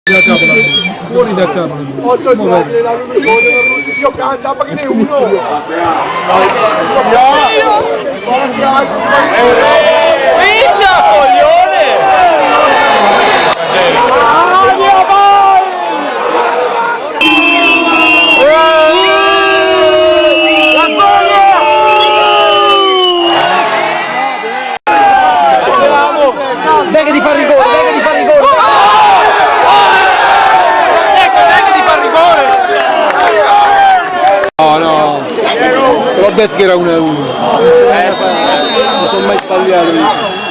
Da capola, fuori da capola. Io caccia perché ne uno. Piccia, coglione! Dai che ti fa rigore, dai che ti fa rigore! Ecco, che ti fa rigore! No, no, l'ho detto che era 1-1. Non sono mai sbagliato.